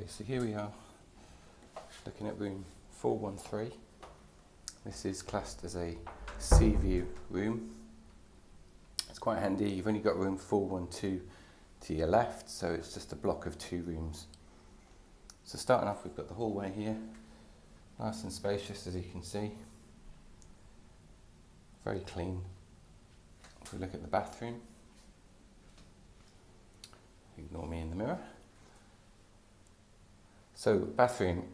So here we are looking at room 413. This is classed as a sea view room. It's quite handy. You've only got room 412 to your left, so it's just a block of 2 rooms. So starting off, we've got the hallway here, nice and spacious as you can see, very clean. If we look at the bathroom, ignore me in the mirror. So bathroom,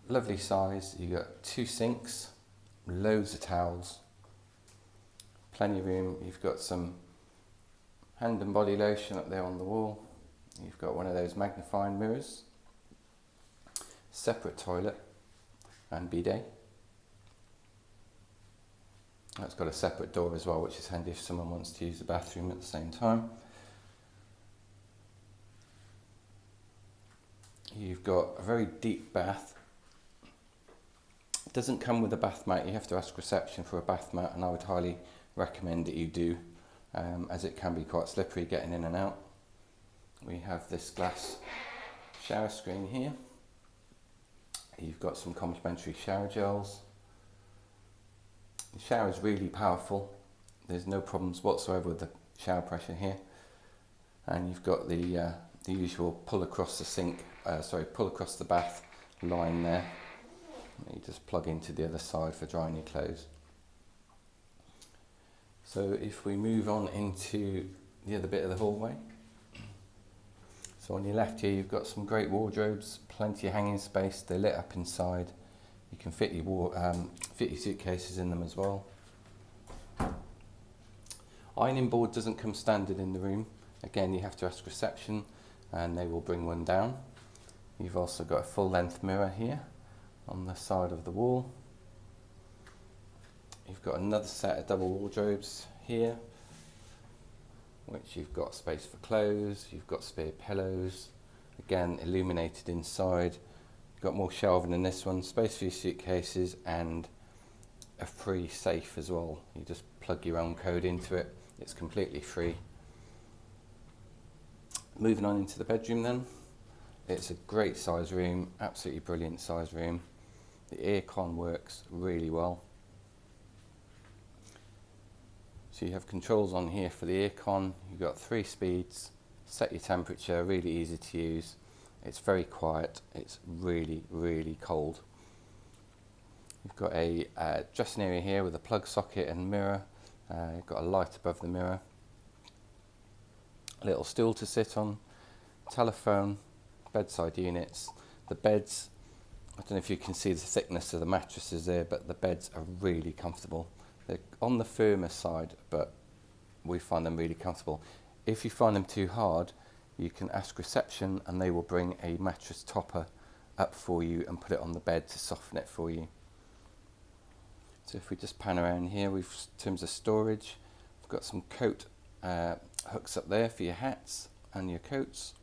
lovely size. You've got 2 sinks, loads of towels, plenty of room. You've got some hand and body lotion up there on the wall. You've got one of those magnifying mirrors, separate toilet and bidet. It's got a separate door as well, which is handy if someone wants to use the bathroom at the same time. You've got a very deep bath. It doesn't come with a bath mat. You have to ask reception for a bath mat, and I would highly recommend that you do, as it can be quite slippery getting in and out. We have this glass shower screen here. You've got some complimentary shower gels. The shower is really powerful. There's no problems whatsoever with the shower pressure here. And you've got the usual pull across the bath line there. You just plug into the other side for drying your clothes. So if we move on into the other bit of the hallway. So on your left here, you've got some great wardrobes, plenty of hanging space. They're lit up inside. You can fit your suitcases in them as well. Ironing board doesn't come standard in the room. Again, you have to ask reception and they will bring one down. You've also got a full length mirror here on the side of the wall. You've got another set of double wardrobes here, which you've got space for clothes, you've got spare pillows, again illuminated inside. You've got more shelving in this one, space for your suitcases, and a free safe as well. You just plug your own code into it, it's completely free. Moving on into the bedroom then. It's a great size room, absolutely brilliant size room. The aircon works really well. So you have controls on here for the aircon. You've got 3 speeds, set your temperature, really easy to use. It's very quiet, it's really, really cold. You've got a dressing area here with a plug socket and mirror. You've got a light above the mirror. A little stool to sit on, telephone, bedside units. The beds, I don't know if you can see the thickness of the mattresses there, but the beds are really comfortable. They're on the firmer side, but we find them really comfortable. If you find them too hard, you can ask reception and they will bring a mattress topper up for you and put it on the bed to soften it for you. So if we just pan around here, in terms of storage, we've got some coat hooks up there for your hats and your coats.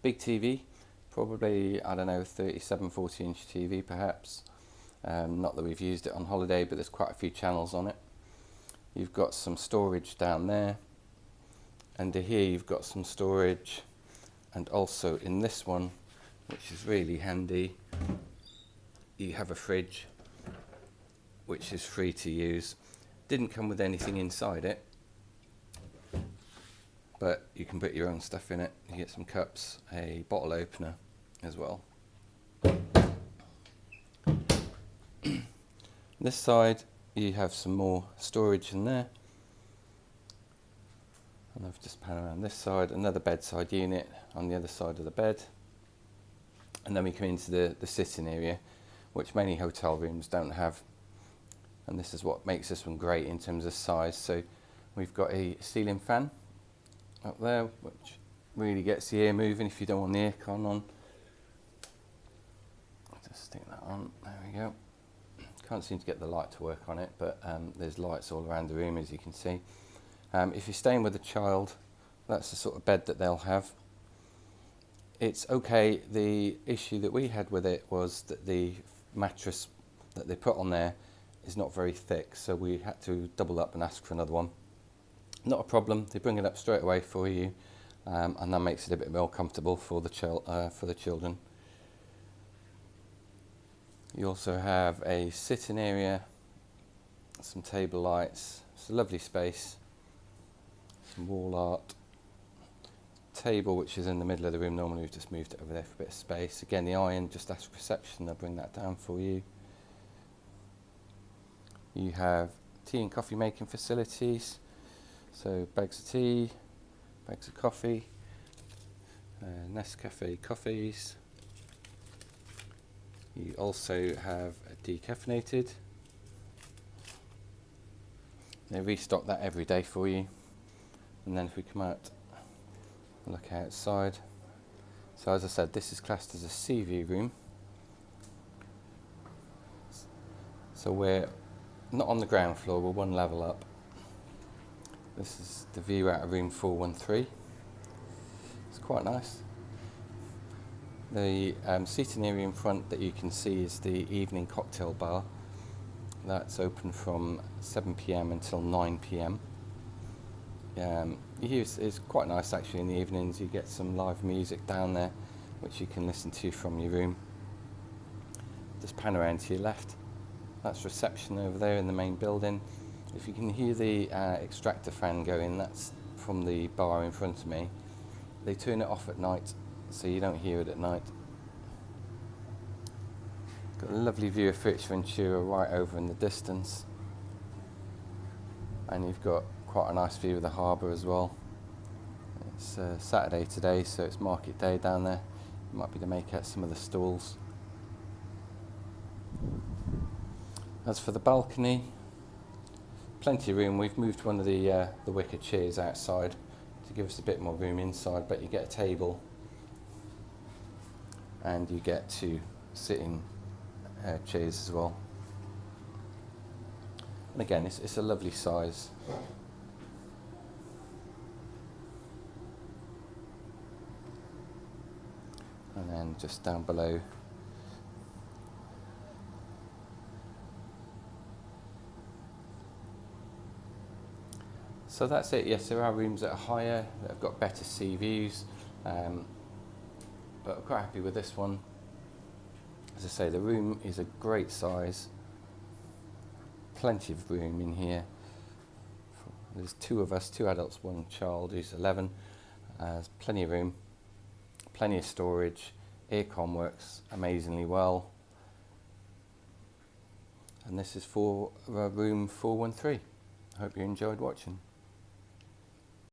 Big TV, probably, I don't know, 40-inch TV perhaps. Not that we've used it on holiday, but there's quite a few channels on it. You've got some storage down there. Under here you've got some storage, and also in this one, which is really handy, you have a fridge which is free to use. Didn't come with anything inside it, but you can put your own stuff in it. You get some cups, a bottle opener as well. This side you have some more storage in there. And I've just pan around this side, another bedside unit on the other side of the bed. And then we come into the sitting area, which many hotel rooms don't have. And this is what makes this one great in terms of size. So we've got a ceiling fan up there, which really gets the air moving if you don't want the aircon on. Just stick that on, there we go. Can't seem to get the light to work on it, but there's lights all around the room as you can see. If you're staying with a child, that's the sort of bed that they'll have. It's okay. The issue that we had with it was that the mattress that they put on there is not very thick, so we had to double up and ask for another one. Not a problem, they bring it up straight away for you. and that makes it a bit more comfortable for the children. You also have a sitting area, some table lights. It's a lovely space, some wall art, table which is in the middle of the room. Normally we've just moved it over there for a bit of space. Again, the iron, just ask reception, they'll bring that down for you. You have tea and coffee making facilities, so bags of tea, bags of coffee, Nescafe coffees. You also have a decaffeinated. They restock that every day for you. And then if we come out and look outside, so as I said, this is classed as a sea view room. So we're not on the ground floor, we're one level up. This is the view out of room 413. It's quite nice. The seating area in front that you can see is the evening cocktail bar. That's open from 7 PM until 9 PM. It's quite nice actually in the evenings. You get some live music down there which you can listen to from your room. Just pan around to your left. That's reception over there in the main building. If you can hear the extractor fan going, that's from the bar in front of me. They turn it off at night, so you don't hear it at night. Got a lovely view of Fuerteventura right over in the distance. And you've got quite a nice view of the harbour as well. It's Saturday today, so it's market day down there. You might be able to make out some of the stalls. As for the balcony, plenty of room. We've moved one of the wicker chairs outside to give us a bit more room inside, but you get a table and you get two sitting chairs as well. And again, it's a lovely size. And then just down below, so that's it. Yes, there are rooms that are higher, that have got better sea views, but I'm quite happy with this one. As I say, the room is a great size, plenty of room in here. There's two of us, two adults, one child who's 11. There's plenty of room, plenty of storage, aircon works amazingly well. And this is for room 413. I hope you enjoyed watching.